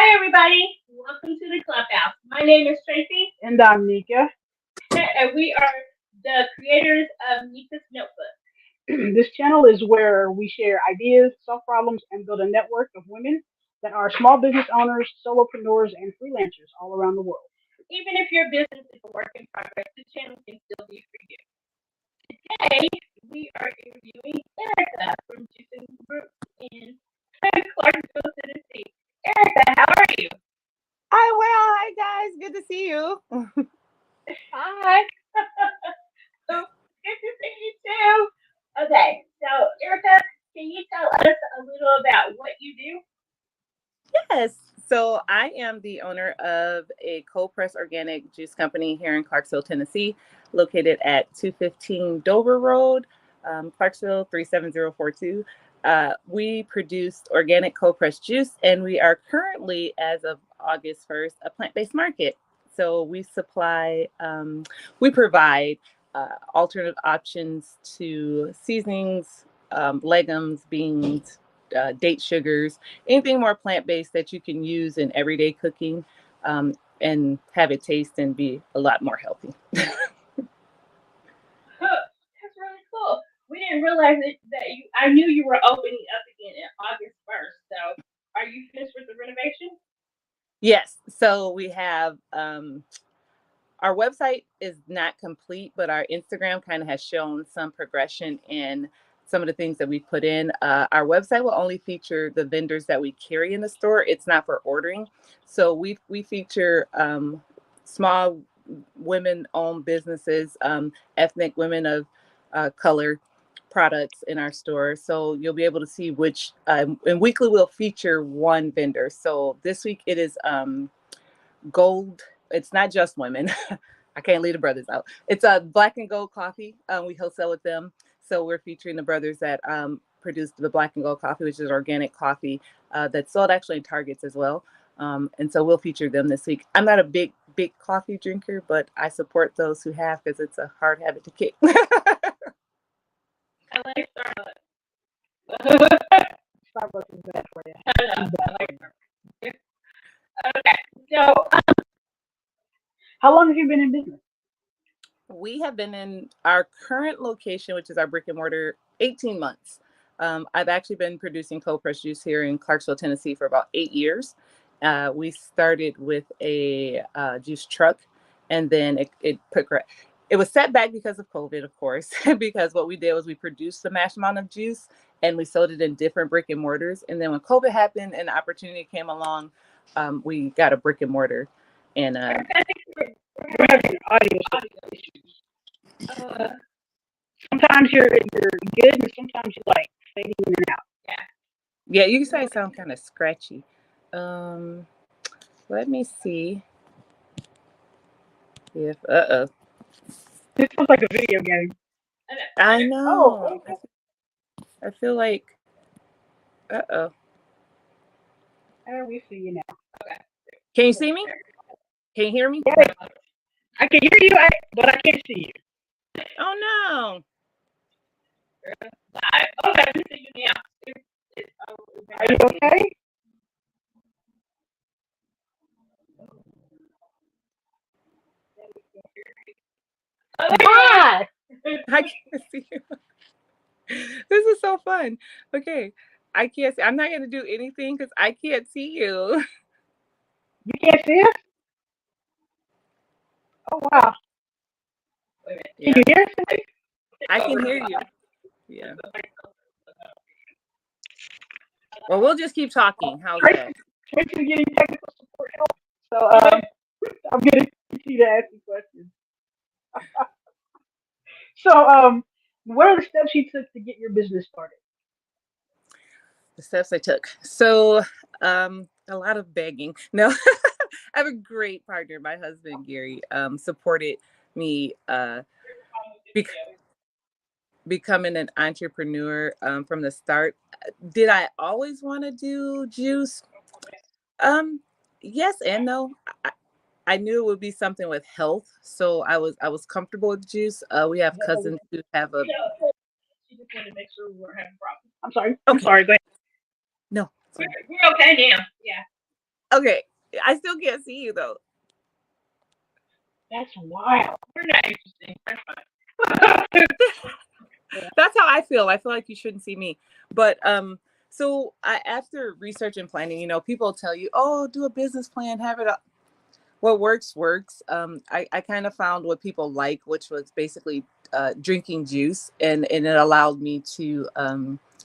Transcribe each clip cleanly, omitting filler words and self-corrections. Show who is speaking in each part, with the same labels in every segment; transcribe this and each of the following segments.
Speaker 1: Hi, everybody. Welcome to the Clubhouse. My name is Tracy,
Speaker 2: And I'm Nika.
Speaker 1: and we are the creators of Nika's Notebook.
Speaker 2: This channel is where we share ideas, solve problems, and build a network of women that are small business owners, solopreneurs, and freelancers all around the world.
Speaker 1: Even if your business is a work in progress, the channel can still be for you. Today, we are interviewing Erica from Juice and Rootz in Clarksville, Tennessee. Erica, how are you?
Speaker 3: Hi, well, hi guys. Good to see you.
Speaker 1: Hi. So, good to see you too. Okay, so Erica, can you tell us a little about what you do?
Speaker 3: Yes. So I am the owner of a cold press organic juice company here in Clarksville, Tennessee, located at 215 Dover Road, Clarksville 37042. We produced organic cold pressed juice, and we are currently, as of August 1st, a plant-based market. So we provide alternative options to seasonings, legumes, beans, date sugars, anything more plant-based that you can use in everyday cooking, and have it taste and be a lot more healthy.
Speaker 1: That's really cool. We didn't realize that you. I knew you were opening up again in August 1st. So, are you finished with the renovation?
Speaker 3: Yes. So we have our website is not complete, but our Instagram kind of has shown some progression in some of the things that we put in. Our website will only feature the vendors that we carry in the store. It's not for ordering. So we feature small women-owned businesses, ethnic women of color products in our store. So you'll be able to see which, and weekly we'll feature one vendor. So this week it is gold. It's not just women. I can't leave the brothers out. It's a black and gold coffee. We wholesale with them. So we're featuring the brothers that produce the black and gold coffee, which is organic coffee that's sold actually in Targets as well. And so we'll feature them this week. I'm not a big coffee drinker, but I support those who have because it's a hard habit to kick.
Speaker 1: I like Starbucks.
Speaker 2: Starbucks is bad for you.
Speaker 1: I like Starbucks. Okay, so
Speaker 2: How long have you been in business?
Speaker 3: We have been in our current location, which is our brick and mortar, 18 months. I've actually been producing cold pressed juice here in Clarksville, Tennessee for about 8 years. We started with a juice truck, and then it was set back because of COVID, of course, because what we did was we produced a mass amount of juice and we sold it in different brick and mortars. And then when COVID happened and the opportunity came along, we got a brick and mortar. And
Speaker 1: I think
Speaker 2: We're having audio issues. Sometimes you're good, and sometimes you're like fading in and out.
Speaker 3: yeah, you say it sound kind of scratchy. Let me see if
Speaker 2: This feels like a video game.
Speaker 3: I know.
Speaker 2: Oh, okay.
Speaker 3: I feel like
Speaker 2: Oh, we see you now.
Speaker 3: Can you see me? Can you hear me?
Speaker 2: Yeah, I can hear you, but I can't see you.
Speaker 3: Oh no.
Speaker 1: okay, we see you now.
Speaker 2: Are you okay? Hi.
Speaker 3: I can't see you. This is so fun. Okay. I can't see. I'm not gonna do anything because I can't see you.
Speaker 2: You can't see us? Oh wow.
Speaker 3: Yeah,
Speaker 2: Can you hear us?
Speaker 3: I can hear you. Yeah. Well, we'll just keep talking. How's that?
Speaker 2: Tracy's getting technical support help. So I'm gonna continue to ask you questions. So what are the steps you took to get your business started?
Speaker 3: The steps I took. So, a lot of begging. No, I have a great partner. My husband, Gary, supported me bec- becoming an entrepreneur from the start. Did I always want to do juice? Um, yes and no. I knew it would be something with health, so I was comfortable with juice. We have cousins who have a.
Speaker 1: She just wanted to make sure we weren't having problems.
Speaker 2: I'm sorry.
Speaker 3: Okay.
Speaker 2: Go ahead.
Speaker 3: No.
Speaker 1: We're okay now. Yeah.
Speaker 3: Okay, I still can't see you though.
Speaker 2: That's wild.
Speaker 1: We're not interesting. That's fine.
Speaker 3: That's how I feel. I feel like you shouldn't see me. But so after research and planning, people tell you, oh, do a business plan, have it up. What works. I kind of found what people like, which was basically drinking juice, and it allowed me to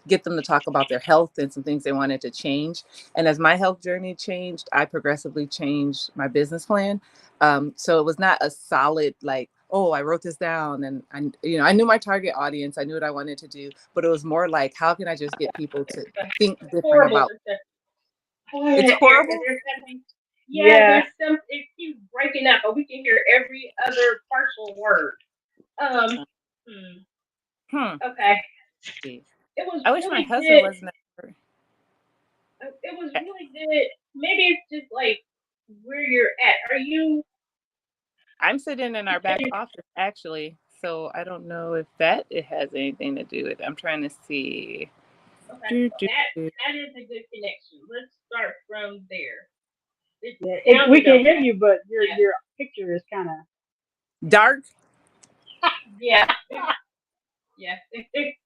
Speaker 3: get them to talk about their health and some things they wanted to change. And as my health journey changed, I progressively changed my business plan. So it was not a solid like, oh, I wrote this down and I knew my target audience, I knew what I wanted to do, but it was more like, how can I just get people to think different
Speaker 1: Horrible.
Speaker 3: about? It's horrible.
Speaker 1: There's some. It keeps breaking up, but we can hear every other partial word. Okay. It was
Speaker 3: I wish
Speaker 1: really
Speaker 3: my husband
Speaker 1: good.
Speaker 3: wasn't.
Speaker 1: It was really good. Maybe it's just like where you're at. Are you?
Speaker 3: I'm sitting in our back office actually, so I don't know if it has anything to do with it. I'm trying to see.
Speaker 1: Okay. That is a good connection. Let's start from there.
Speaker 2: We can hear you, but your picture is kind of
Speaker 3: dark.
Speaker 1: Yeah. Yeah. Okay.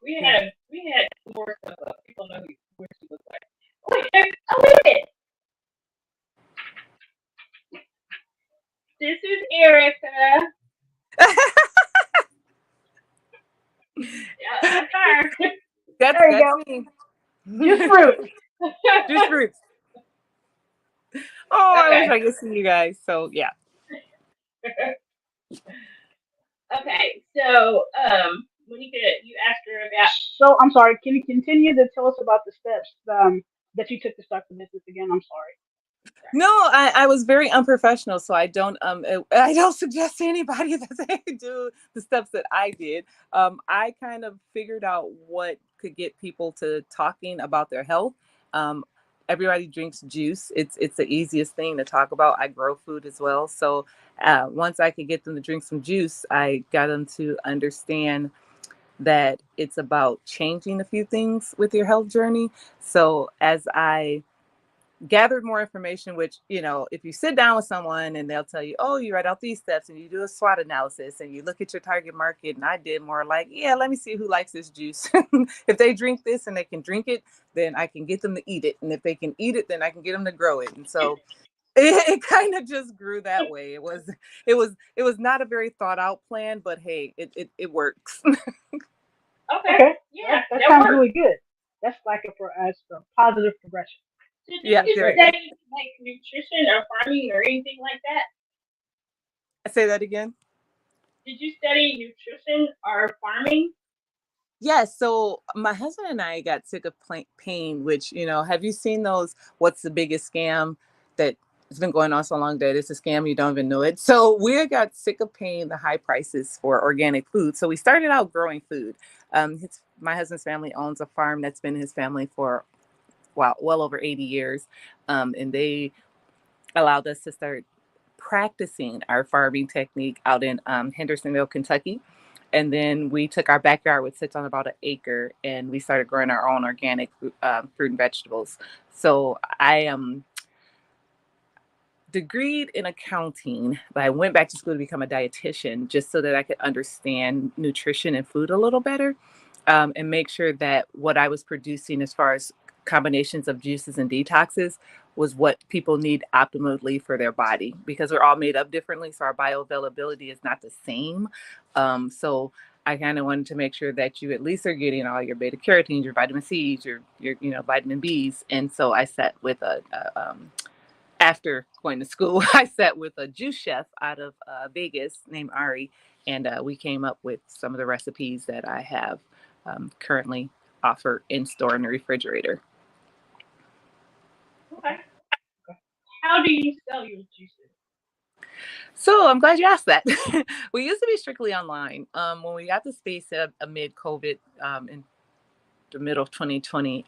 Speaker 1: We had more stuff up. People know what she looks like. Wait a minute. This is Erica. That's her.
Speaker 3: That's me.
Speaker 2: Juice Rootz.
Speaker 3: Juice Rootz. Oh, okay. I wish I could see you guys. So yeah.
Speaker 1: Okay, so Monica, you asked her about.
Speaker 2: So I'm sorry. Can you continue to tell us about the steps that you took to start the business again? I'm sorry.
Speaker 3: No, I was very unprofessional, so I don't suggest to anybody that they do the steps that I did. I kind of figured out what could get people to talking about their health. Everybody drinks juice. It's the easiest thing to talk about. I grow food as well, so once I could get them to drink some juice, I got them to understand that it's about changing a few things with your health journey. So as I gathered more information, which, if you sit down with someone and they'll tell you, oh, you write out these steps and you do a SWOT analysis and you look at your target market. And I did more like, yeah, let me see who likes this juice. If they drink this and they can drink it, then I can get them to eat it. And if they can eat it, then I can get them to grow it. And so it kind of just grew that way. It was not a very thought out plan, but hey, it works.
Speaker 1: Okay. Yeah,
Speaker 2: that sounds really good. That's like a positive progression.
Speaker 1: Did you study like nutrition or farming or anything like that?
Speaker 3: Say that again.
Speaker 1: Did you study nutrition or farming?
Speaker 3: Yes. So my husband and I got sick of pain, which, have you seen those? What's the biggest scam that has been going on so long that it's a scam, you don't even know it. So we got sick of paying the high prices for organic food. So we started out growing food. My husband's family owns a farm that's been his family for well over 80 years. And they allowed us to start practicing our farming technique out in Hendersonville, Kentucky. And then we took our backyard, which sits on about an acre, and we started growing our own organic fruit and vegetables. So I am degreed in accounting, but I went back to school to become a dietitian just so that I could understand nutrition and food a little better, and make sure that what I was producing as far as combinations of juices and detoxes was what people need optimally for their body, because we're all made up differently. So our bioavailability is not the same. So I kind of wanted to make sure that you at least are getting all your beta carotenes, your vitamin C's, your vitamin B's. And so I sat with after going to school, I sat with a juice chef out of Vegas named Ari, and we came up with some of the recipes that I have currently offered in store in the refrigerator.
Speaker 1: Okay. How do you sell your juices?
Speaker 3: So I'm glad you asked that. We used to be strictly online. When we got the space amid COVID in the middle of 2020,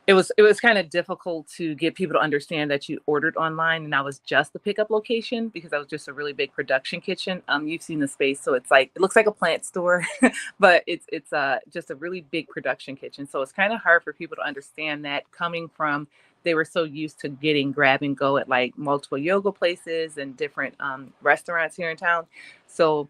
Speaker 3: it was kind of difficult to get people to understand that you ordered online and I was just the pickup location because I was just a really big production kitchen. You've seen the space, so it's like it looks like a plant store, but it's just a really big production kitchen. So it's kind of hard for people to understand that coming from they were so used to getting grab and go at like multiple yoga places and different restaurants here in town. So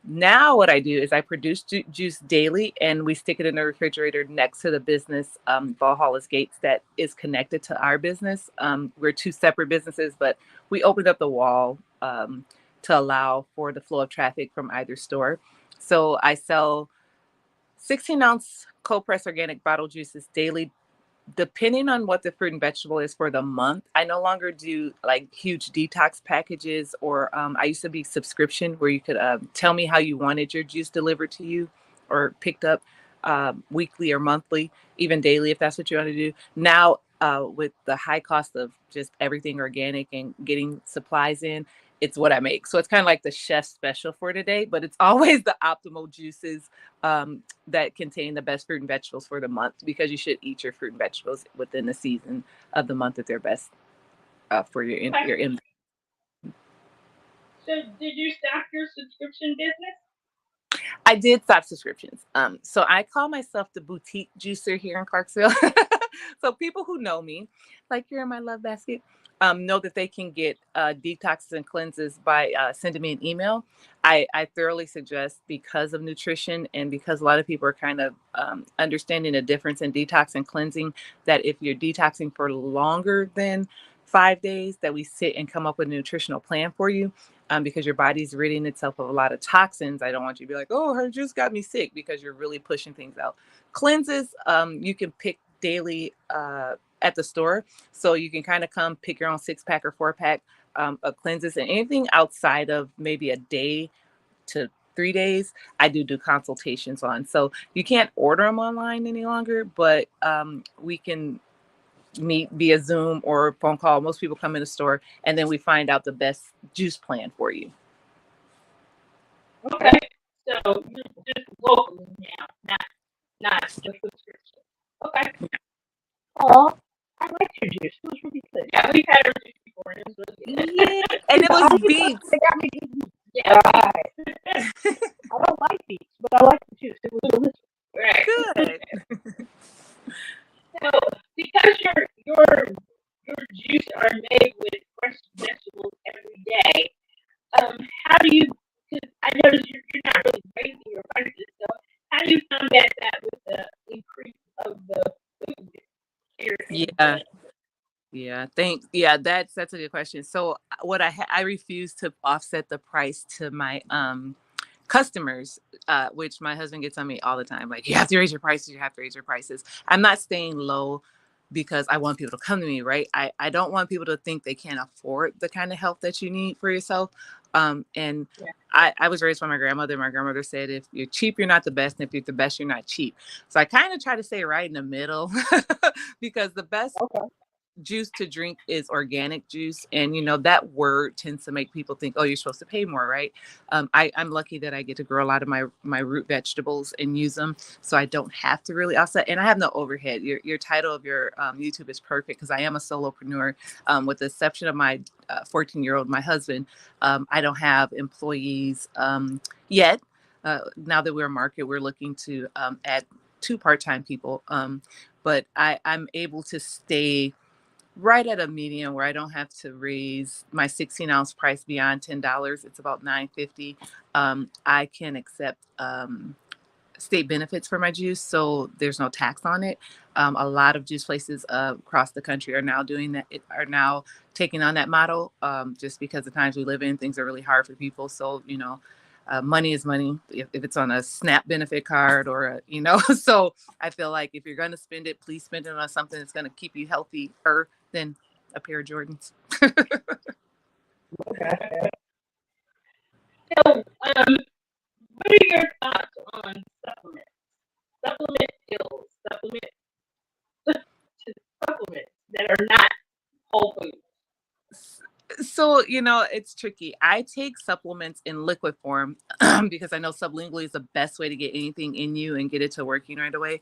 Speaker 3: now what I do is I produce juice daily and we stick it in the refrigerator next to the business, Valhalla's gates that is connected to our business. We're two separate businesses, but we opened up the wall to allow for the flow of traffic from either store. So I sell 16-ounce cold pressed organic bottle juices daily, depending on what the fruit and vegetable is for the month. I no longer do like huge detox packages, or I used to be subscription where you could tell me how you wanted your juice delivered to you or picked up weekly or monthly, even daily, if that's what you want to do. Now, with the high cost of just everything organic and getting supplies in, it's what I make. So it's kind of like the chef special for today, but it's always the optimal juices that contain the best fruit and vegetables for the month, because you should eat your fruit and vegetables within the season of the month that they're best for your in.
Speaker 1: So did you stop your subscription business?
Speaker 3: I did stop subscriptions. So I call myself the boutique juicer here in Clarksville. So people who know me, like you're in my love basket, know that they can get detoxes and cleanses by sending me an email. I thoroughly suggest, because of nutrition and because a lot of people are kind of understanding the difference in detox and cleansing, that if you're detoxing for longer than 5 days, that we sit and come up with a nutritional plan for you. Because your body's ridding itself of a lot of toxins. I don't want you to be like, oh, her juice got me sick, because you're really pushing things out. Cleanses, you can pick daily at the store. So you can kind of come pick your own 6-pack or 4-pack of cleanses, and anything outside of maybe a day to 3 days, I do consultations on. So you can't order them online any longer, but we can meet via Zoom or phone call. Most people come in the store and then we find out the best juice plan for you.
Speaker 1: Okay. So just locally now, not the subscription. Okay.
Speaker 2: Oh, I like your juice. It was really good.
Speaker 1: Yeah, we've had our juice before and it was really good.
Speaker 3: Yeah, and it was beets.
Speaker 2: They got me eating.
Speaker 1: Yeah.
Speaker 2: Right. I don't like beets, but I like the juice. It was delicious.
Speaker 1: Right.
Speaker 3: Good.
Speaker 1: So because your juice are made with fresh vegetables every day, how do you? Because I notice you're not really raising your prices. So how do you combat that with the increase of the food here?
Speaker 3: Yeah, that's a good question. So what I refuse to offset the price to my customers, which my husband gets on me all the time. Like, you have to raise your prices. You have to raise your prices. I'm not staying low because I want people to come to me, right? I don't want people to think they can't afford the kind of help that you need for yourself. And I was raised by my grandmother. My grandmother said, if you're cheap, you're not the best. And if you're the best, you're not cheap. So I kind of try to stay right in the middle because the best juice to drink is organic juice. And, that word tends to make people think, oh, you're supposed to pay more, right? I'm lucky that I get to grow a lot of my root vegetables and use them. So I don't have to really offset. And I have no overhead. Your title of your YouTube is perfect, because I am a solopreneur. With the exception of my 14-year-old, my husband, I don't have employees yet. Now that we're a market, we're looking to add 2 part-time people. But I'm able to stay right at a medium where I don't have to raise my 16-ounce price beyond $10. It's about $9.50. I can accept state benefits for my juice, so there's no tax on it. A lot of juice places across the country are now doing that. Are now taking on that model, just because the times we live in, things are really hard for people. So money is money if it's on a SNAP benefit card or so I feel like if you're going to spend it, please spend it on something that's going to keep you healthier than a pair of Jordans.
Speaker 2: Okay.
Speaker 1: So, what are your thoughts on supplements? Supplement pills, supplements that are not whole foods.
Speaker 3: So, it's tricky. I take supplements in liquid form because I know sublingually is the best way to get anything in you and get it to working right away.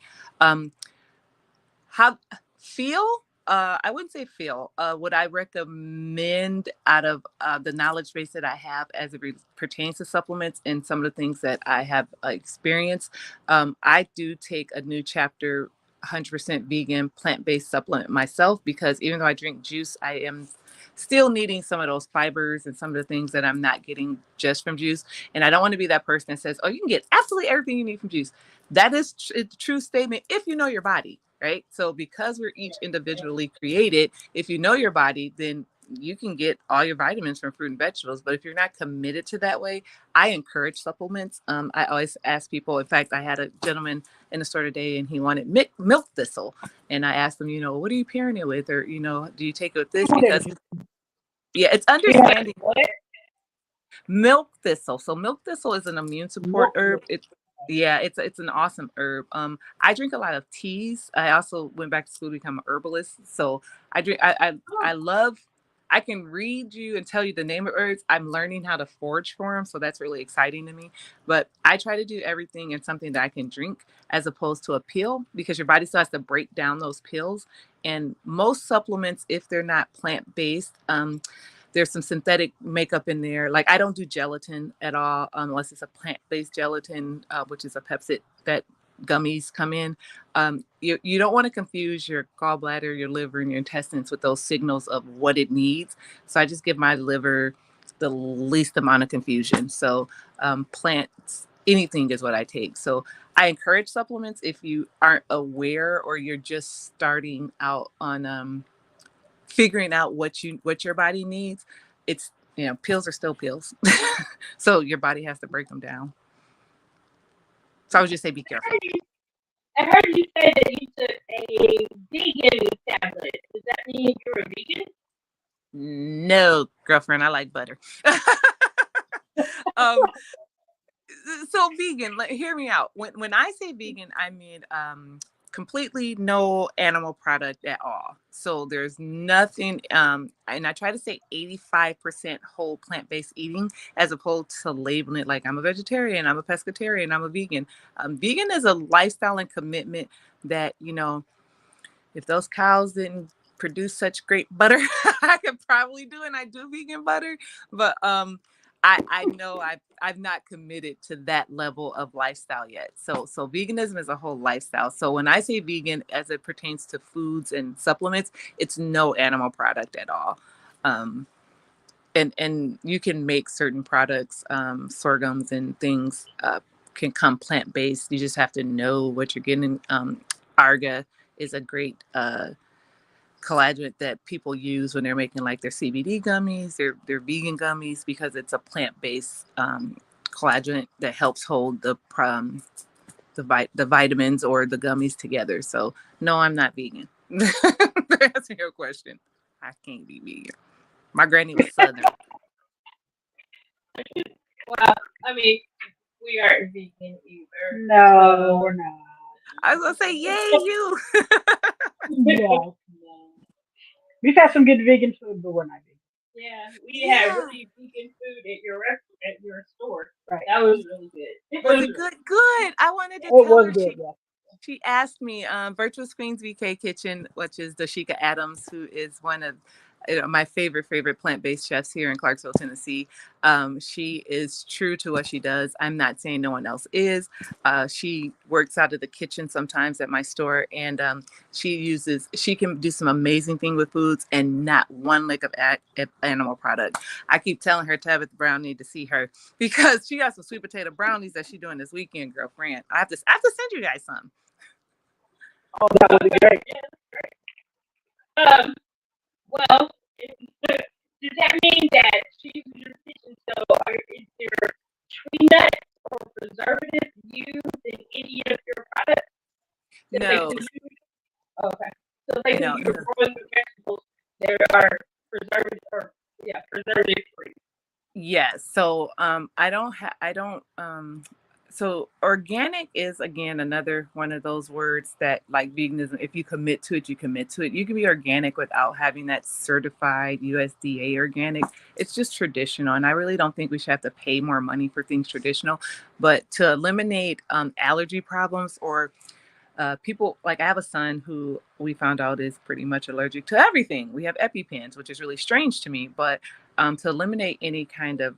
Speaker 3: How feel? I wouldn't say feel. What I recommend out of the knowledge base that I have as it pertains to supplements and some of the things that I have experienced, I do take a new chapter 100% vegan plant-based supplement myself, because even though I drink juice, I am still needing some of those fibers and some of the things that I'm not getting just from juice. And I don't want to be that person that says, oh, you can get absolutely everything you need from juice. That is a true statement if you know your body, right? So because we're each individually created, if you know your body, then you can get all your vitamins from fruit and vegetables. But if you're not committed to that way, I encourage supplements. I always ask people. In fact, I had a gentleman in the store today, and he wanted milk thistle, and I asked him, what are you pairing it with, or do you take it with this? Because it's understanding milk thistle. So milk thistle is an immune support herb. It's an awesome herb. I drink a lot of teas. I also went back to school to become an herbalist. So I drink. I love. I can read you and tell you the name of herbs. I'm learning how to forage for them, so that's really exciting to me. But I try to do everything in something that I can drink, as opposed to a pill, because your body still has to break down those pills. And most supplements, if they're not plant-based, there's some synthetic makeup in there. Like, I don't do gelatin at all, unless it's a plant-based gelatin, which is a Pepsid that gummies come in. You don't want to confuse your gallbladder, your liver, and your intestines with those signals of what it needs. So I just give my liver the least amount of confusion. So plants, anything is what I take. So I encourage supplements if you aren't aware, or you're just starting out on figuring out what your body needs. It's, pills are still pills. So your body has to break them down. So I would just say be careful.
Speaker 1: I heard you say that you took a vegan tablet. Does that mean you're a vegan?
Speaker 3: No, girlfriend, I like butter. So vegan, hear me out. When I say vegan, I mean completely no animal product at all. So there's nothing, and I try to say 85% whole plant-based eating, as opposed to labeling it like I'm a vegetarian, I'm a pescatarian, I'm a vegan. Vegan is a lifestyle and commitment that, if those cows didn't produce such great butter, I could probably do, and I do vegan butter. But I know I've not committed to that level of lifestyle yet. So veganism is a whole lifestyle. So when I say vegan, as it pertains to foods and supplements, it's no animal product at all. And you can make certain products, sorghums and things can come plant-based. You just have to know what you're getting. Arga is a great collagen that people use when they're making like their CBD gummies, their vegan gummies, because it's a plant-based collagen that helps hold the vitamins or the gummies together. So no, I'm not vegan. To answer your question, I can't be vegan. My granny was Southern.
Speaker 1: Well, I mean, we aren't vegan either.
Speaker 2: No, we're not.
Speaker 3: I was gonna say, yay, you.
Speaker 2: No. We've had some good vegan food, but we're not vegan.
Speaker 1: Yeah, we had really vegan food at your store.
Speaker 2: Right.
Speaker 1: That was really good.
Speaker 3: Was it good? Good. I wanted to
Speaker 2: It
Speaker 3: tell
Speaker 2: was
Speaker 3: her.
Speaker 2: good, yeah.
Speaker 3: She asked me, Virtuous Queens VK Kitchen, which is Dashika Adams, who is one of my favorite plant-based chefs here in Clarksville, Tennessee. She is true to what she does. I'm not saying no one else is. She works out of the kitchen sometimes at my store, and she can do some amazing thing with foods and not one lick of animal product. I keep telling her Tabitha Brown need to see her, because she got some sweet potato brownies that she's doing this weekend, girlfriend. I have to send you guys some.
Speaker 2: Oh, that would be great.
Speaker 1: Yeah, well, does that mean that she's in your kitchen? So, is there tree nuts or preservatives used in any of your products?
Speaker 3: No.
Speaker 1: Okay. So, like
Speaker 3: No,
Speaker 1: when you're growing the vegetables, there are preservative free.
Speaker 3: Yes. So so organic is, again, another one of those words that, like veganism, if you commit to it, you commit to it. You can be organic without having that certified USDA organic. It's just traditional. And I really don't think we should have to pay more money for things traditional. But to eliminate allergy problems, or people like I have a son who we found out is pretty much allergic to everything. We have EpiPens, which is really strange to me, but to eliminate any kind of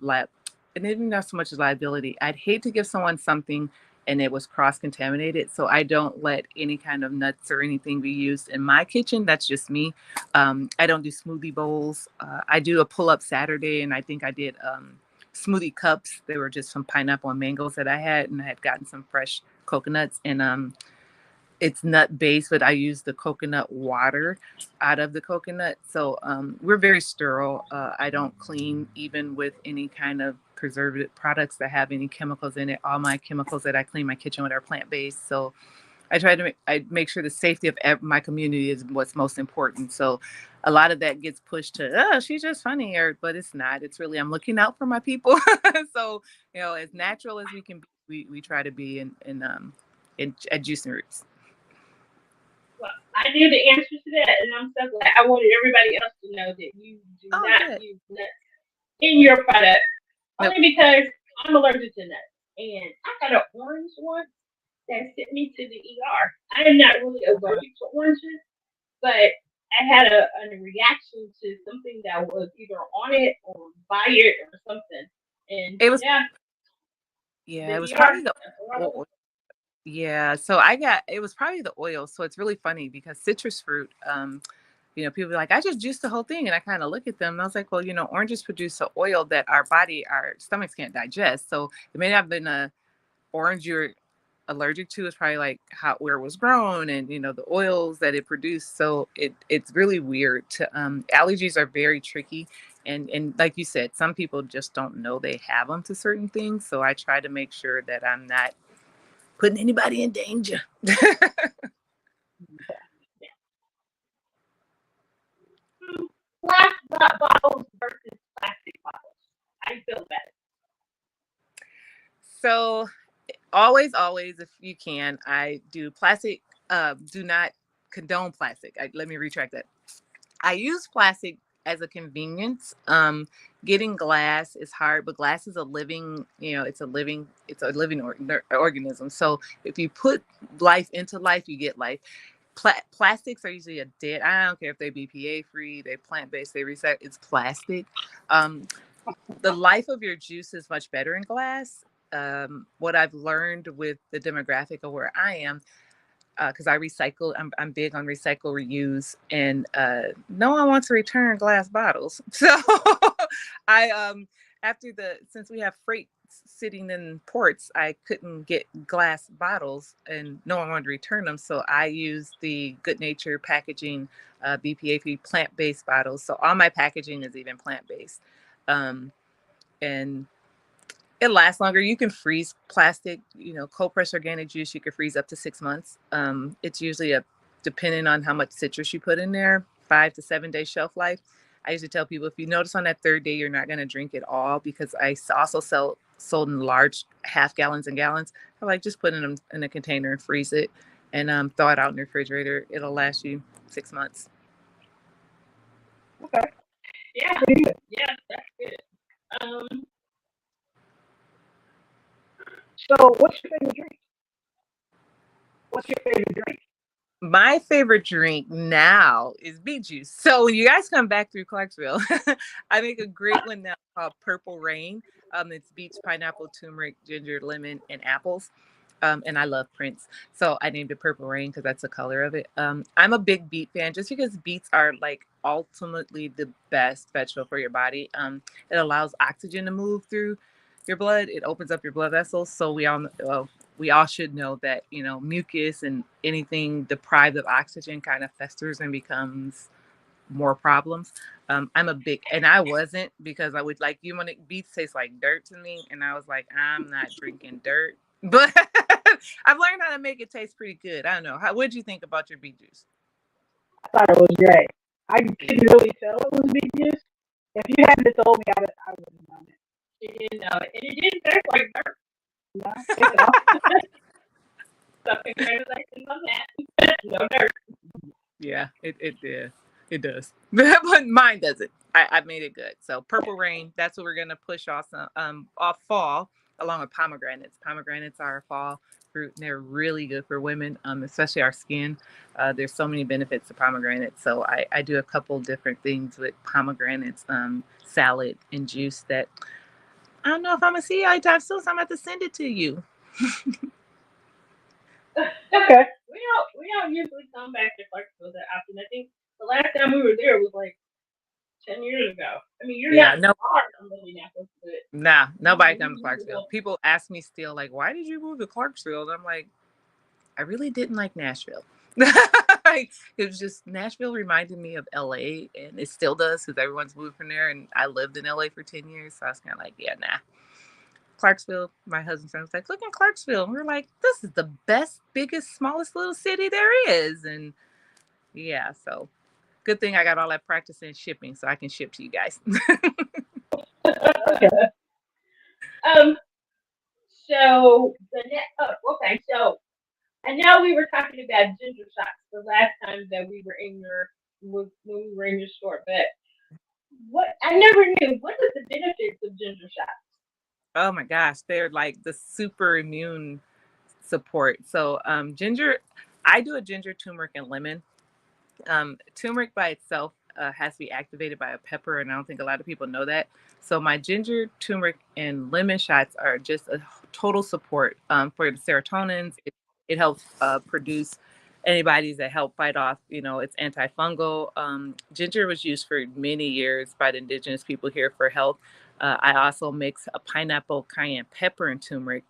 Speaker 3: and even not so much as liability, I'd hate to give someone something and it was cross-contaminated. So I don't let any kind of nuts or anything be used in my kitchen. That's just me. I don't do smoothie bowls. I do a pull-up Saturday, and I think I did smoothie cups. They were just some pineapple and mangoes that I had, and I had gotten some fresh coconuts, and it's nut based, but I use the coconut water out of the coconut. So we're very sterile. I don't clean even with any kind of preservative products that have any chemicals in it. All my chemicals that I clean my kitchen with are plant based. So I try to make sure the safety of my community is what's most important. So a lot of that gets pushed to, oh, she's just funny, but it's not. It's really, I'm looking out for my people. So, as natural as we can be, we try to be at Juice and Roots.
Speaker 1: Well, I knew the answer to that, and I'm so glad. I wanted everybody else to know that you do not use nuts in your product, only because I'm allergic to nuts. And I got an orange once that sent me to the ER. I am not really allergic to oranges, but I had a reaction to something that was either on it or by it or something. And
Speaker 3: it was, it was probably the
Speaker 1: oil.
Speaker 3: Yeah, so it was probably the oil. So it's really funny because citrus fruit, people are like, I just juiced the whole thing. And I kind of look at them and I was like, well, oranges produce an oil that our stomachs can't digest. So it may not have been a orange you're allergic to. It's probably like where it was grown and, the oils that it produced. So it's really weird allergies are very tricky. And like you said, some people just don't know they have them to certain things. So I try to make sure that I'm not putting anybody in danger.
Speaker 1: Glass bottles versus plastic bottles. How do you feel about it?
Speaker 3: So always, if you can, I do plastic. Do not condone plastic. Let me retract that. I use plastic as a convenience. Getting glass is hard, but glass is a living, it's a living organism. So if you put life into life, you get life. Plastics are usually I don't care if they're BPA free, they're plant-based, they recycle, it's plastic. The life of your juice is much better in glass. What I've learned with the demographic of where I am, because I recycle, I'm big on recycle, reuse, and no one wants to return glass bottles. So since we have freight sitting in ports, I couldn't get glass bottles and no one wanted to return them. So I use the Good Nature packaging, BPA-free plant-based bottles. So all my packaging is even plant-based. And it lasts longer. You can freeze plastic, cold pressed organic juice, you can freeze up to 6 months. It's usually depending on how much citrus you put in there, 5 to 7 day shelf life. I usually tell people, if you notice on that third day, you're not going to drink it all, because I also sold in large half gallons and gallons. I like just putting them in a container and freeze it and thaw it out in the refrigerator. It'll last you 6 months.
Speaker 2: Okay.
Speaker 1: Yeah. Yeah, that's good.
Speaker 2: So what's your favorite drink? My
Speaker 3: favorite drink now is beet juice. So when you guys come back through Clarksville, I make a great one now called Purple Rain. It's beets, pineapple, turmeric, ginger, lemon, and apples. And I love Prince. So I named it Purple Rain because that's the color of it. I'm a big beet fan just because beets are like ultimately the best vegetable for your body. It allows oxygen to move through your blood. It opens up your blood vessels. So we all should know that, mucus and anything deprived of oxygen kind of festers and becomes more problems. I'm a big, and I wasn't, because I would beets taste like dirt to me. And I was like, I'm not drinking dirt, but I've learned how to make it taste pretty good. I don't know. What'd you think about your beet juice?
Speaker 2: I thought it was great. I couldn't really tell it was beet juice. If you hadn't told me, I wouldn't have known it.
Speaker 1: You didn't know it. And it didn't taste like dirt.
Speaker 2: No,
Speaker 1: So congratulations on that. No dirt.
Speaker 3: Yeah, it did. It does. But mine doesn't. I made it good. So Purple Rain, that's what we're gonna push off fall along with pomegranates. Pomegranates are a fall fruit, and they're really good for women, especially our skin. There's so many benefits to pomegranates. So I do a couple different things with pomegranates, salad and juice that I don't know if I'm going to see anytime soon, so I'm going to have to send it to you.
Speaker 2: Okay.
Speaker 1: We don't usually come back to Clarksville that often. I think the last time we were there was like 10 years ago. I mean, you're
Speaker 3: Yeah,
Speaker 1: not
Speaker 3: no,
Speaker 1: far from Minneapolis, but
Speaker 3: nah, nobody
Speaker 1: we
Speaker 3: comes to
Speaker 1: usually
Speaker 3: Clarksville.
Speaker 1: go.
Speaker 3: People ask me still, like, why did you move to Clarksville? And I'm like, I really didn't like Nashville. Like, it was just Nashville reminded me of LA, and it still does because everyone's moved from there. And I lived in LA for 10 years, so I was kind of like, yeah, nah. Clarksville, my husband's friend was like, look in Clarksville. And we're like, this is the best, biggest, smallest little city there is. And yeah, so good thing I got all that practice in shipping so I can ship to you guys.
Speaker 2: Okay.
Speaker 1: Um. So the next. Oh, okay. So I know we were talking about ginger shots the last time that we were in your when we were in your store, but what I never knew. What are the benefits of ginger shots?
Speaker 3: Oh my gosh, they're like the super immune support. So ginger, I do a ginger, turmeric, and lemon. Turmeric by itself has to be activated by a pepper, and I don't think a lot of people know that. So my ginger, turmeric, and lemon shots are just a total support for the serotonins. It helps produce antibodies that help fight off, it's antifungal. Ginger was used for many years by the indigenous people here for health. I also mix a pineapple, cayenne pepper, and turmeric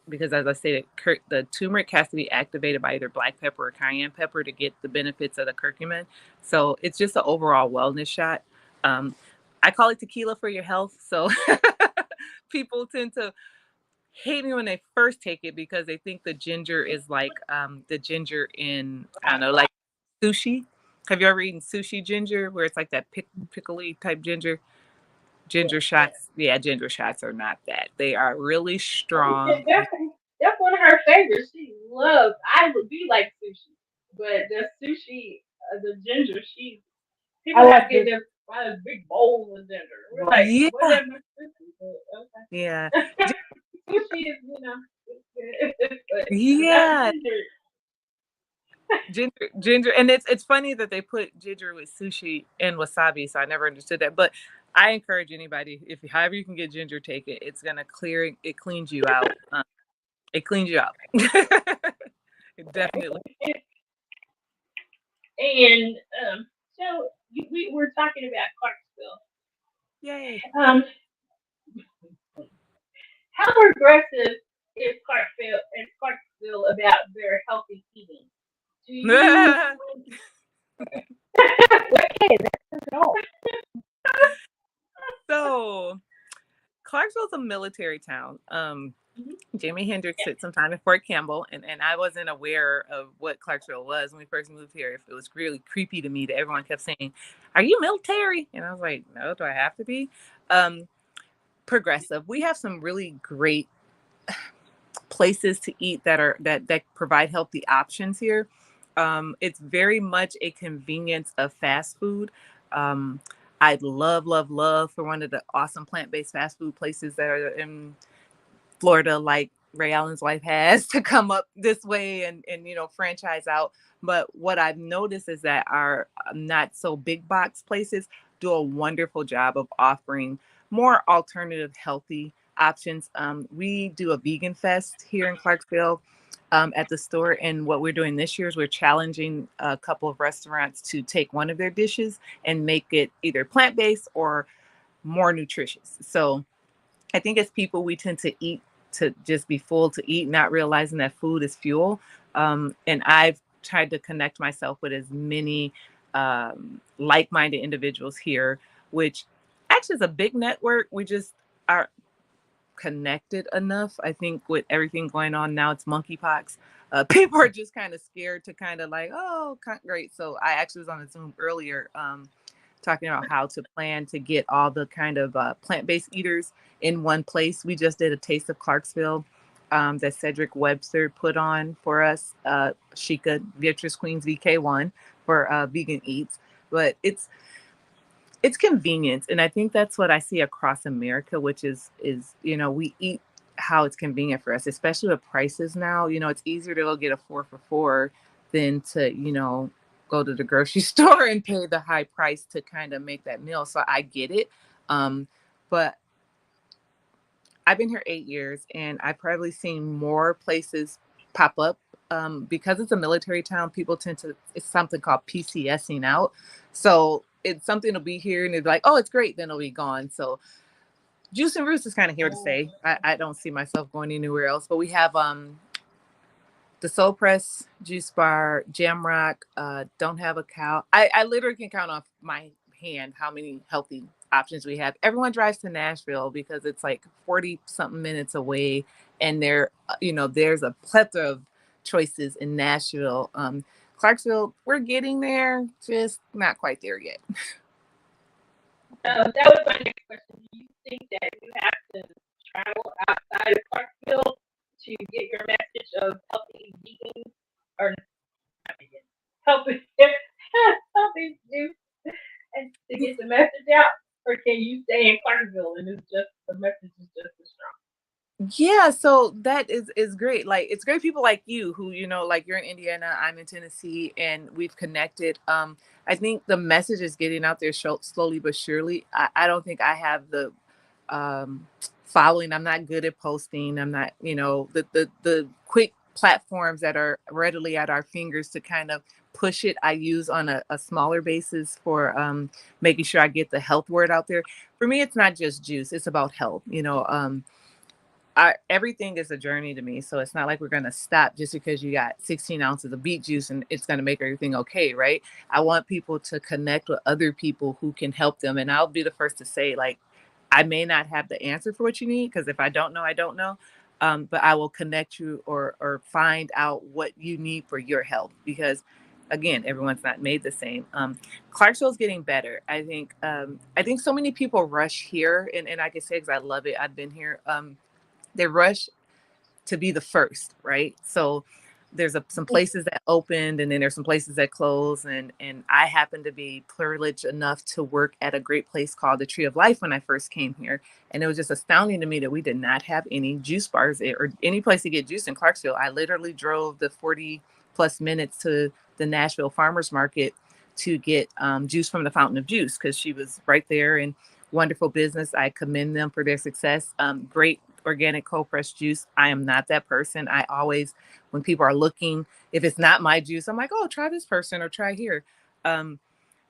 Speaker 3: because as I stated, the turmeric has to be activated by either black pepper or cayenne pepper to get the benefits of the curcumin. So it's just an overall wellness shot. Um, I call it tequila for your health. So people tend to hate me when they first take it because they think the ginger is like the ginger in, I don't know, like sushi. Have you ever eaten sushi ginger where it's like that pickly type ginger? Ginger shots, yeah, ginger shots are not that. They are really
Speaker 1: Yeah,
Speaker 3: strong.
Speaker 1: that's one of her favorites. She loves. I would be like sushi, but the sushi, the ginger,
Speaker 2: I
Speaker 1: people have
Speaker 2: like
Speaker 1: to get
Speaker 2: the
Speaker 1: their big bowls of ginger. We're like,
Speaker 3: Yeah,
Speaker 1: whatever sushi,
Speaker 3: yeah,
Speaker 1: but okay. Sushi is, but not
Speaker 3: yeah.
Speaker 1: ginger.
Speaker 3: Ginger, and it's funny that they put ginger with sushi and wasabi. So I never understood that, but I encourage anybody, if however you can get ginger, take it. It's gonna it cleans you out. It cleans you out. It definitely.
Speaker 1: And so we were talking about Clarksville.
Speaker 3: Yay.
Speaker 1: How progressive is Clarksville about their healthy eating? Do you?
Speaker 2: hey, that's all.
Speaker 3: So Clarksville's a military town.
Speaker 1: Mhm.
Speaker 3: Jimi Hendrix spent some time in Fort Campbell, and I wasn't aware of what Clarksville was when we first moved here. It was really creepy to me that everyone kept saying, "Are you military?" And I was like, "No, do I have to be?" Um, Progressive. We have some really great places to eat that provide healthy options here. It's very much a convenience of fast food. Um, I'd love for one of the awesome plant-based fast food places that are in Florida, like Ray Allen's wife has, to come up this way and franchise out. But what I've noticed is that our not so big box places do a wonderful job of offering more alternative, healthy options. We do a vegan fest here in Clarksville at the store, and what we're doing this year is we're challenging a couple of restaurants to take one of their dishes and make it either plant based or more nutritious. So I think as people, we tend to eat to just be full to eat, not realizing that food is fuel. And I've tried to connect myself with as many like-minded individuals here, which actually is a big network. We just are connected enough. I think with everything going on now, it's monkeypox. People are just kind of scared to kind of like, oh, great. So I actually was on a Zoom earlier talking about how to plan to get all the kind of plant-based eaters in one place. We just did a Taste of Clarksville that Cedric Webster put on for us, Sheikah Beatrice Queens VK1 for vegan eats. But it's convenience, and I think that's what I see across America, which is we eat how it's convenient for us, especially with prices now. You know, it's easier to go get a 4 for $4 than to, you know, go to the grocery store and pay the high price to kind of make that meal. So I get it. But I've been here 8 years, and I've probably seen more places pop up. Because it's a military town, people tend to, it's something called PCSing out. So it's something to be here and it's like, oh, it's great. Then it'll be gone. So Juice and Roots is kind of here to stay. I don't see myself going anywhere else, but we have the Soul Press Juice Bar, Jamrock, Don't Have a Cow. I literally can count off my hand how many healthy options we have. Everyone drives to Nashville because it's like 40 something minutes away, and there, you know, there's a plethora of choices in Nashville. Clarksville, we're getting there, just not quite there yet.
Speaker 1: That was my next question. Do you think that you have to travel outside of Clarksville to get your message of healthy vegan or not vegan, healthy healthy juice and to get the message out, or can you stay in Clarksville and it's just the message is just as strong?
Speaker 3: Yeah, so that is great. Like, it's great people like you who, you know, like you're in Indiana, I'm in Tennessee, and we've connected. I think the message is getting out there slowly but surely. I don't think I have the following. I'm not good at posting. I'm not, you know, the quick platforms that are readily at our fingers to kind of push it. I use on a smaller basis for making sure I get the health word out there. For me, it's not just juice. It's about health, you know. Everything is a journey to me. So it's not like we're going to stop just because you got 16 ounces of beet juice and it's going to make everything okay, right? I want people to connect with other people who can help them. And I'll be the first to say, like, I may not have the answer for what you need, because if I don't know, I don't know. But I will connect you or find out what you need for your health, because again, everyone's not made the same. Clarksville's getting better. I think so many people rush here, and I can say, because I love it, I've been here. They rush to be the first, right? So there's some places that opened, and then there's some places that closed. And I happen to be privileged enough to work at a great place called the Tree of Life when I first came here. And it was just astounding to me that we did not have any juice bars or any place to get juice in Clarksville. I literally drove the 40 plus minutes to the Nashville Farmers Market to get juice from the Fountain of Juice, because she was right there, and wonderful business. I commend them for their success. Great organic cold pressed juice. I am not that person. I always, when people are looking, if it's not my juice, I'm like, oh, try this person or try here.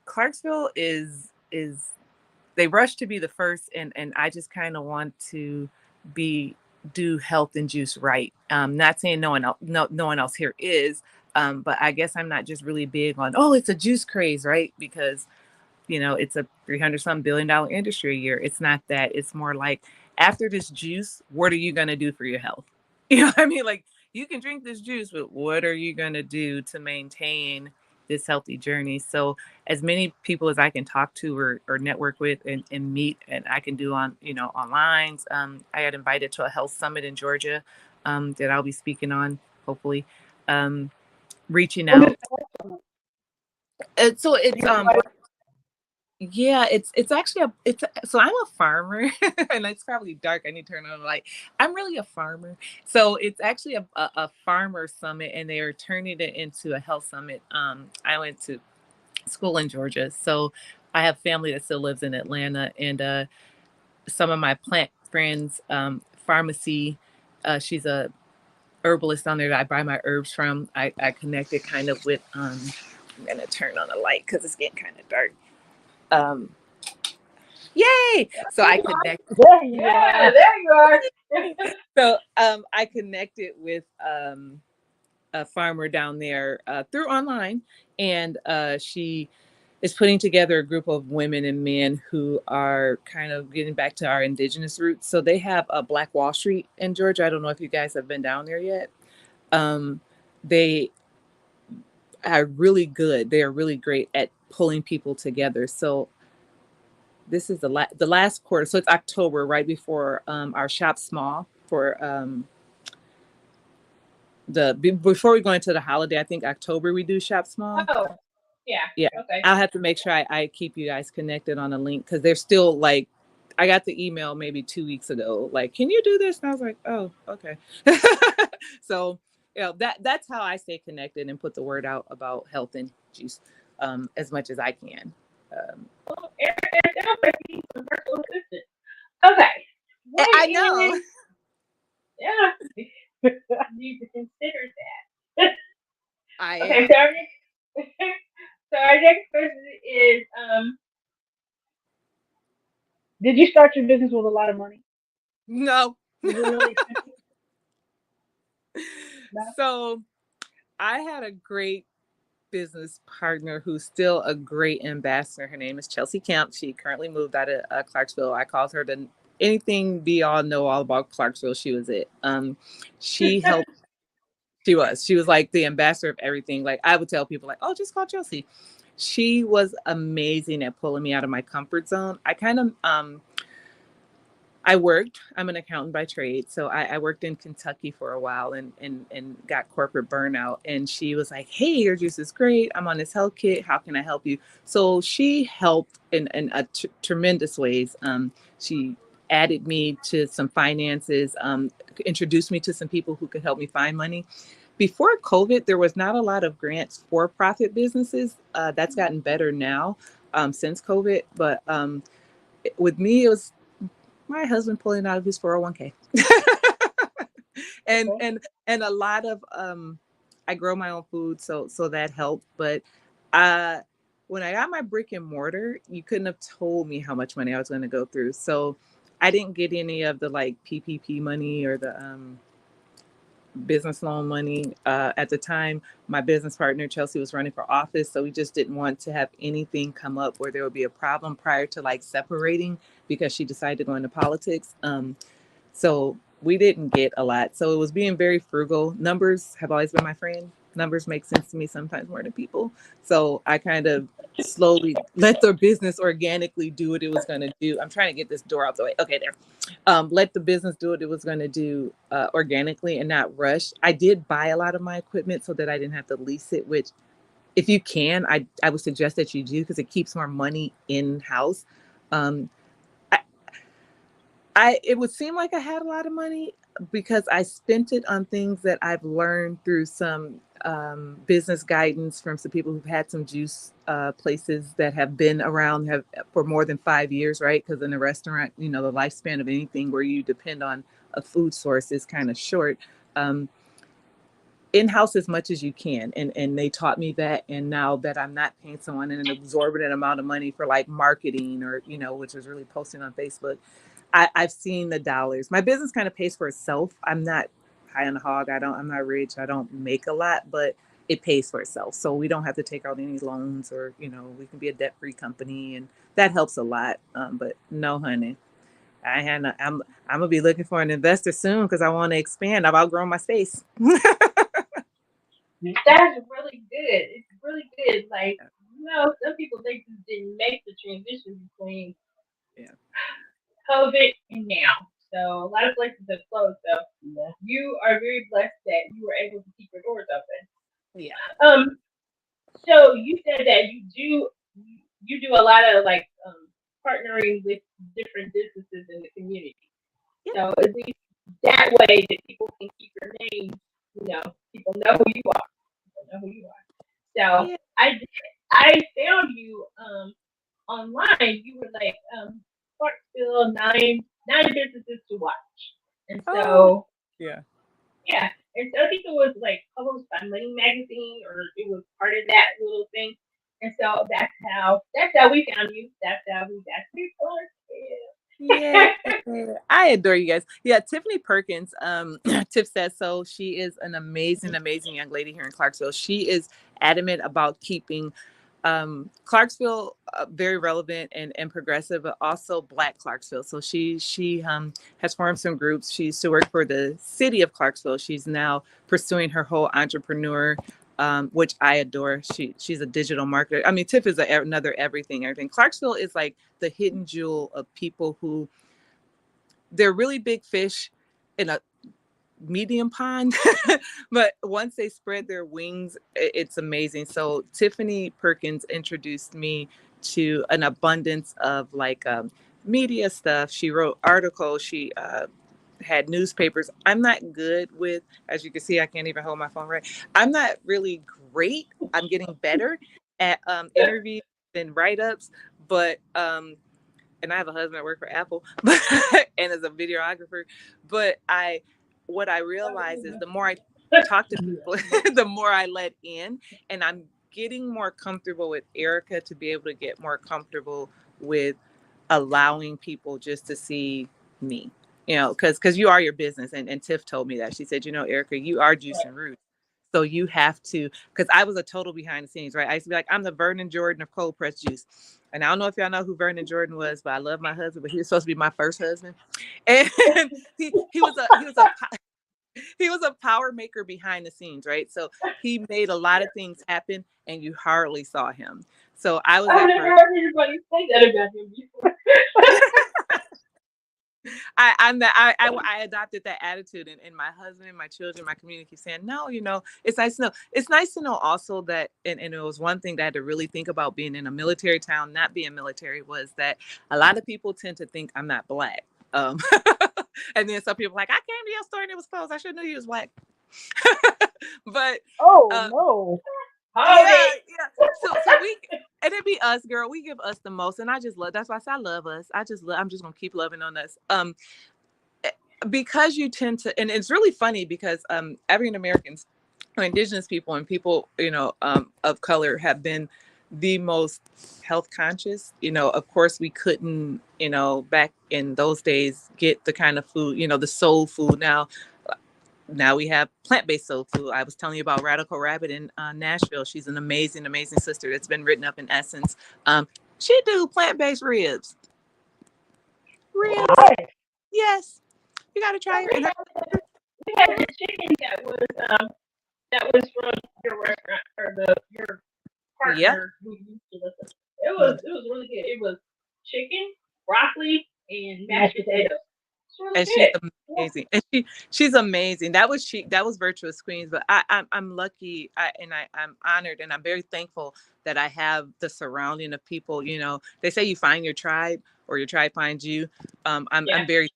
Speaker 3: Clarksville is they rush to be the first, and I just kind of want to do health and juice right. Not saying no one else here is, but I guess I'm not just really big on, oh, it's a juice craze, right? Because, you know, it's a $300-something billion industry a year. It's not that. It's more like, after this juice, what are you going to do for your health? You know what I mean? Like, you can drink this juice, but what are you going to do to maintain this healthy journey? So as many people as I can talk to or network with and meet, and I can do on, you know, online. I got invited to a health summit in Georgia that I'll be speaking on, hopefully, reaching out. So it's yeah, it's actually so I'm a farmer, and it's probably dark. I need to turn on the light. I'm really a farmer. So it's actually a farmer summit, and they are turning it into a health summit. I went to school in Georgia, so I have family that still lives in Atlanta, and some of my plant friends, pharmacy, she's a herbalist down there that I buy my herbs from. I connected kind of with I'm gonna turn on the light because it's getting kind of dark. Yay! So I connected.
Speaker 1: Yeah, there you are.
Speaker 3: So I connected with a farmer down there through online, and she is putting together a group of women and men who are kind of getting back to our indigenous roots. So they have a Black Wall Street in Georgia. I don't know if you guys have been down there yet. They are really good. They are really great at pulling people together. So this is the last quarter. So it's October, right before our Shop Small for before we go into the holiday. I think October we do Shop Small.
Speaker 1: Oh, yeah.
Speaker 3: Yeah.
Speaker 1: Okay.
Speaker 3: I'll have to make sure I keep you guys connected on a link, because they're still like, I got the email maybe 2 weeks ago, like, can you do this? And I was like, oh, okay. So, that's how I stay connected and put the word out about health and juice as much as I can.
Speaker 1: Well, it sounds like you need some virtual assistant. Okay. What
Speaker 3: I know.
Speaker 1: is, yeah, you need to consider that.
Speaker 3: I
Speaker 1: Okay,
Speaker 3: am.
Speaker 1: so our next question is,
Speaker 2: Did you start your business with a lot of money?
Speaker 3: No.
Speaker 2: Was it really expensive? No.
Speaker 3: So I had a great business partner who's still a great ambassador. Her name is Chelsea Kemp. She currently moved out of Clarksville. I called her the anything be all know all about Clarksville. She was it. She helped. She was like the ambassador of everything. Like I would tell people like, oh, just call Chelsea. She was amazing at pulling me out of my comfort zone. I'm an accountant by trade. So I worked in Kentucky for a while and got corporate burnout. And she was like, hey, your juice is great. I'm on this health kit. How can I help you? So she helped in tremendous ways. She added me to some finances, introduced me to some people who could help me find money. Before COVID, there was not a lot of grants for profit businesses. That's gotten better now since COVID. But with me, it was my husband pulling out of his 401k. and
Speaker 2: Okay.
Speaker 3: and a lot of I grow my own food, so that helped. But when I got my brick and mortar, you couldn't have told me how much money I was going to go through. So I didn't get any of the like PPP money or the business loan money. At the time, my business partner, Chelsea, was running for office. So we just didn't want to have anything come up where there would be a problem prior to like separating because she decided to go into politics. So we didn't get a lot. So it was being very frugal. Numbers have always been my friend. Numbers make sense to me sometimes more than people. So I kind of slowly let the business organically do what it was going to do. I'm trying to get this door out the way. Okay, there. Let the business do what it was going to do organically and not rush. I did buy a lot of my equipment so that I didn't have to lease it, which if you can, I would suggest that you do because it keeps more money in house. Um, it would seem like I had a lot of money because I spent it on things that I've learned through some business guidance from some people who've had some juice places that have been around for more than 5 years, right? Because in a restaurant, the lifespan of anything where you depend on a food source is kind of short. In-house as much as you can. And they taught me that. And now that I'm not paying someone an exorbitant amount of money for like marketing or, which was really posting on Facebook, I've seen the dollars. My business kind of pays for itself. I'm not high on the hog. I'm not rich. I don't make a lot, but it pays for itself. So we don't have to take out any loans or, we can be a debt-free company and that helps a lot. But no, honey, I'm gonna be looking for an investor soon because I want to expand. I've outgrown my space.
Speaker 1: that's really good. It's really good. Like, some people they just didn't make the transition between
Speaker 3: Yeah.
Speaker 1: COVID and now. So a lot of places have closed. So
Speaker 2: Yeah.
Speaker 1: you are very blessed that you were able to keep your doors open.
Speaker 3: Yeah.
Speaker 1: So you said that you do a lot of like partnering with different businesses in the community.
Speaker 3: Yeah.
Speaker 1: So at least that way that people can keep your name, people know who you are. People know who you are. So
Speaker 3: Yeah.
Speaker 1: I found you online. You were like Clarksville nine businesses to watch. And
Speaker 3: Oh,
Speaker 1: so
Speaker 3: yeah.
Speaker 1: yeah. And so I think it was like published by Money Magazine or it was part of that little thing. And so that's how we found you. That's how we got to
Speaker 3: Yeah,
Speaker 1: Clarksville.
Speaker 3: I adore you guys. Yeah, Tiffany Perkins, Tiff says so. She is an amazing, amazing young lady here in Clarksville. She is adamant about keeping Clarksville very relevant and progressive, but also Black Clarksville. So she has formed some groups. She used to work for the city of Clarksville. She's now pursuing her whole entrepreneur, which I adore. She's a digital marketer. I mean, Tiff is another everything. Clarksville is like the hidden jewel of people who they're really big fish in a medium pond, but once they spread their wings, it's amazing. So Tiffany Perkins introduced me to an abundance of like media stuff. She wrote articles. She had newspapers. I'm not good with, as you can see, I can't even hold my phone right. I'm not really great. I'm getting better at interviews and write-ups, but and I have a husband that works for Apple, and as a videographer. But what I realize is the more I talk to people, the more I let in, and I'm getting more comfortable with Erica to be able to get more comfortable with allowing people just to see me, because you are your business. And Tiff told me that. She said, Erica, you are Juice and Roots. So you have to, because I was a total behind the scenes, right? I used to be like, I'm the Vernon Jordan of cold pressed juice. And I don't know if y'all know who Vernon Jordan was, but I love my husband, but he was supposed to be my first husband. And he was a power maker behind the scenes, right? So he made a lot of things happen and you hardly saw him. So I was
Speaker 1: I've never heard anybody say that about him before.
Speaker 3: I adopted that attitude, and my husband, my children, my community keep saying, no, it's nice to know. It's nice to know also that, and it was one thing that I had to really think about being in a military town, not being military, was that a lot of people tend to think I'm not Black. And then some people are like, I came to your store and it was closed. I should have knew you was Black. But
Speaker 2: no.
Speaker 3: yeah. So we, and it be us, girl. We give us the most, and I just love. That's why I say I love us. I'm just gonna keep loving on us. Because you tend to, and it's really funny because African Americans, or Indigenous people, and people of color have been the most health conscious. Of course, we couldn't, back in those days, get the kind of food, the soul food. Now we have plant-based soul food. I was telling you about Radical Rabbit in Nashville. She's an amazing, amazing sister that's been written up in Essence. She do plant-based ribs.
Speaker 2: Nice.
Speaker 3: Yes, you got to try it.
Speaker 1: We had the chicken that was from your restaurant or your partner who used to listen. It was really good. It was chicken, broccoli, and mashed potatoes. Really
Speaker 3: and
Speaker 1: good.
Speaker 3: she's amazing. And she's amazing. That was Virtuous Queens. But I'm lucky, I'm honored, and I'm very thankful that I have the surrounding of people. They say you find your tribe, or your tribe finds you. I'm very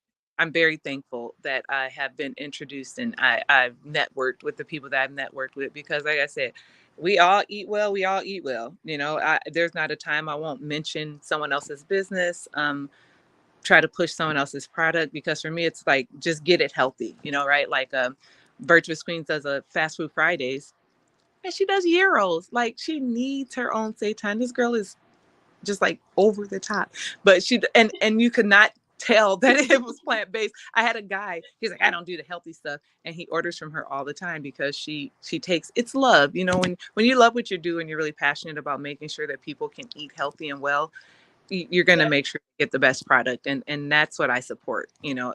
Speaker 3: thankful that I have been introduced, and I've networked with the people that I've networked with, because like I said, we all eat well. We all eat well. There's not a time I won't mention someone else's business, try to push someone else's product, because for me, it's like, just get it healthy, right? Like Virtuous Queens does a fast food Fridays, and she does gyros. Like, she needs her own seitan. This girl is just like over the top, but and you could not tell that it was plant-based. I had a guy, he's like, I don't do the healthy stuff, and he orders from her all the time, because she takes, it's love, when you love what you do and you're really passionate about making sure that people can eat healthy and well, you're going to make sure you get the best product. And that's what I support. Even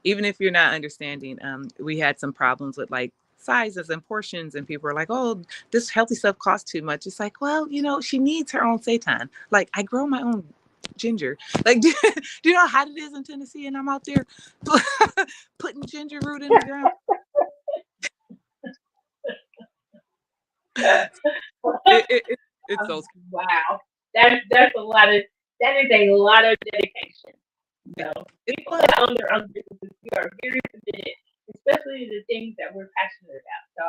Speaker 3: if you're not understanding, we had some problems with like sizes and portions, and people are like, oh, this healthy stuff costs too much. It's like, well, she needs her own seitan. Like, I grow my own ginger. Like, do you know how hot it is in Tennessee, and I'm out there putting ginger root in the ground? It's so
Speaker 1: wow. That's a lot of, that is a lot of dedication. So people that own their own businesses, we are very committed, especially to the things that we're passionate about. So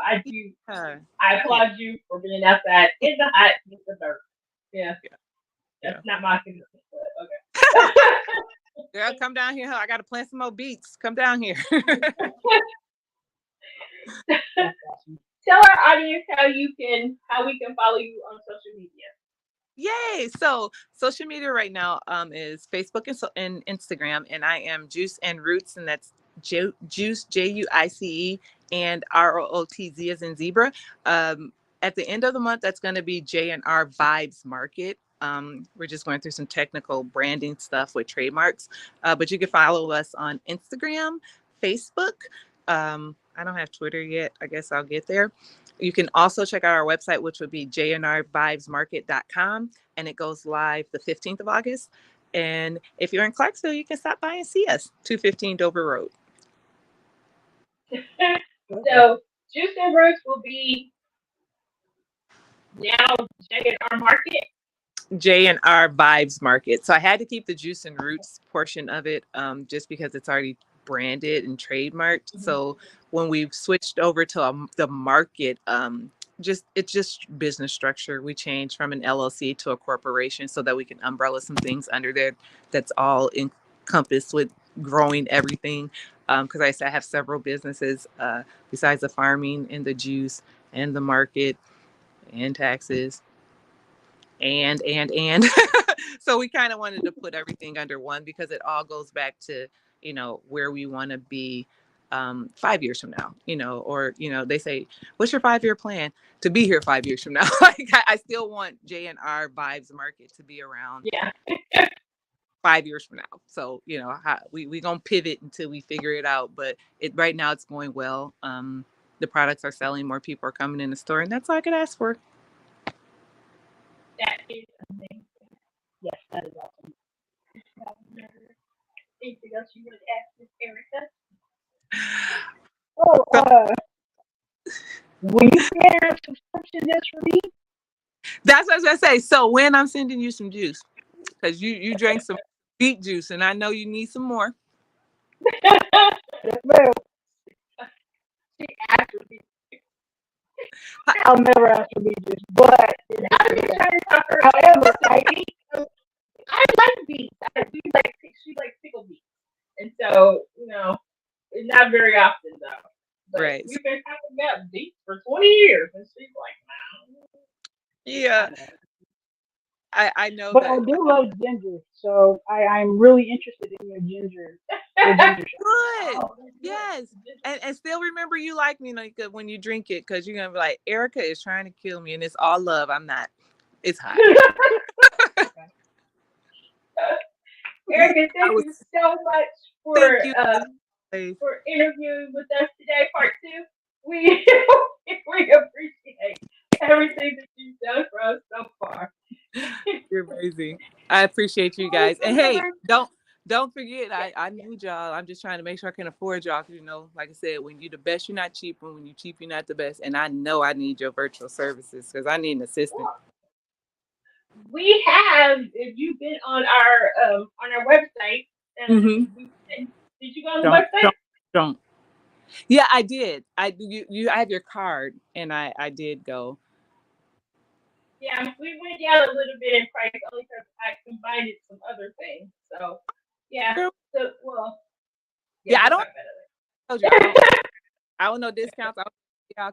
Speaker 1: I applaud you for being outside in the hot, with the dirt. Yeah. That's not my commitment, but okay.
Speaker 3: Girl, come down here. I got to plant some more beets. Come down here.
Speaker 1: Tell our audience how we can follow you on social media.
Speaker 3: Yay! So social media right now is Facebook and Instagram, and I am Juice and Roots, and that's Juice, Juice, and ROOTZ as in zebra. At the end of the month, that's going to be J&R Vibes Market. We're just going through some technical branding stuff with trademarks, but you can follow us on Instagram, Facebook. I don't have Twitter yet. I guess I'll get there. You can also check out our website, which would be jnrvibesmarket.com, and it goes live the 15th of August. And if you're in Clarksville, you can stop by and see us, 215 Dover Road.
Speaker 1: So Juice and Roots will be now J&R Market.
Speaker 3: J&R Vibes Market. So I had to keep the Juice and Roots portion of it, just because it's already branded and trademarked. So when we switched over to the market, it's just business structure. We changed from an LLC to a corporation so that we can umbrella some things under there that's all encompassed with growing everything. Because I said I have several businesses besides the farming and the juice and the market and taxes and so we kind of wanted to put everything under one because it all goes back to where we want to be 5 years from now, or they say, what's your 5-year plan? To be here 5 years from now. Like I still want J&R Vibes Market to be around 5 years from now. So we gonna pivot until we figure it out, but right now it's going well. The products are selling, more people are coming in the store, and that's all I could ask for.
Speaker 1: That is amazing.
Speaker 2: Yes, that is awesome.
Speaker 1: Anything else you would ask Miss Erica?
Speaker 2: Oh, will you get a subscription just for me?
Speaker 3: That's what I was gonna say. So when I'm sending you some juice, because you drank some beet juice, and I know you need some more.
Speaker 2: Yes, ma'am.
Speaker 1: She asked for me.
Speaker 2: I'll never ask for beet juice, but
Speaker 1: I'm just trying to talk her.
Speaker 2: however,
Speaker 1: I like beets. She likes pickled beets, and so it's not very often though. But
Speaker 3: Right.
Speaker 1: we've been talking about beets for 20 years, and she's like, no.
Speaker 3: Yeah, I know
Speaker 2: but
Speaker 3: that.
Speaker 2: I do love ginger, so I'm really interested in your ginger.
Speaker 3: Good.
Speaker 1: Oh,
Speaker 3: Yes. And still remember you like me when you drink it, because you're gonna be like, Erica is trying to kill me, and it's all love. I'm not. It's hot.
Speaker 1: Erica, thank you so much
Speaker 3: Thank you.
Speaker 1: for interviewing with us today, part 2. We we appreciate everything that you've done for us so far.
Speaker 3: You're amazing. I appreciate you guys. And hey, don't forget, I need y'all. I'm just trying to make sure I can afford y'all. Because like I said, when you're the best, you're not cheap. And when you're cheap, you're not the best. And I know I need your virtual services because I need an assistant.
Speaker 1: We have, if you've been on our website, did you go on the website?
Speaker 3: Don't. Yeah, I did. I have your card, and I did go.
Speaker 1: Yeah, we went down a little bit in price only because I combined it with some other things. So yeah. So
Speaker 3: yeah, I don't. I don't know discounts. I don't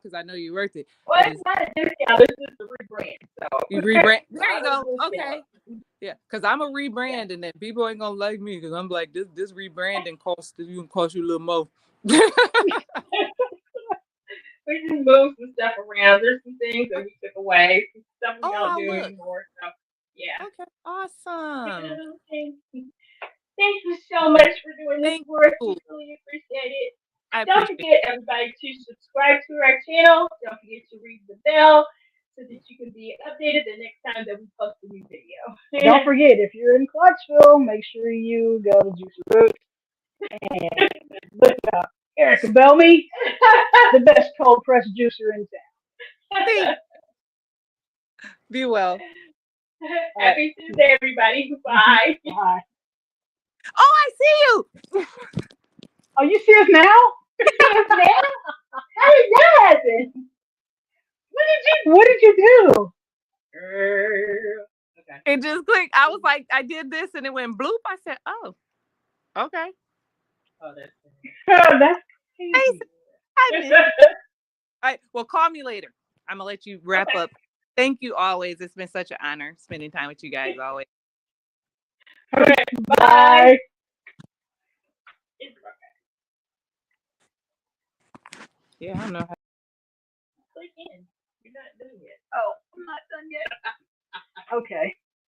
Speaker 3: because I know you're worth it.
Speaker 1: Well, it's not a discount. It's just a rebrand. So
Speaker 3: you rebrand. There you go. Okay. Yeah, because I'm a rebrand, and then people ain't gonna like me because I'm like this rebranding cost you a little more.
Speaker 1: We just moved some stuff around. There's some things that we took away, some stuff we don't do anymore. So yeah.
Speaker 3: Okay. Awesome.
Speaker 1: Thank you so much for doing this for us. We really appreciate it. Don't forget, everybody, to subscribe to our channel. Don't forget to ring the bell so that you can be updated the next time that we post a new video.
Speaker 2: Don't forget, if you're in Clarksville, make sure you go to Juice and Rootz and look up Erica Belamay, the best cold pressed juicer in town.
Speaker 3: Be well.
Speaker 1: Happy Tuesday, everybody. Bye.
Speaker 2: Bye.
Speaker 3: Oh, I see you.
Speaker 2: Oh, you see us now?
Speaker 1: How did that happen?
Speaker 2: What did you do?
Speaker 1: Okay.
Speaker 3: It just clicked. I was like, I did this, and it went bloop. I said, oh, okay.
Speaker 1: Oh, that's
Speaker 2: crazy.
Speaker 3: I missed it. All right. Well, call me later. I'm gonna let you wrap up. Thank you always. It's been such an honor spending time with you guys always.
Speaker 1: Okay. Bye.
Speaker 3: Yeah, I don't know how.
Speaker 1: Click in. You're not doing it.
Speaker 2: Oh, I'm not done yet. Okay.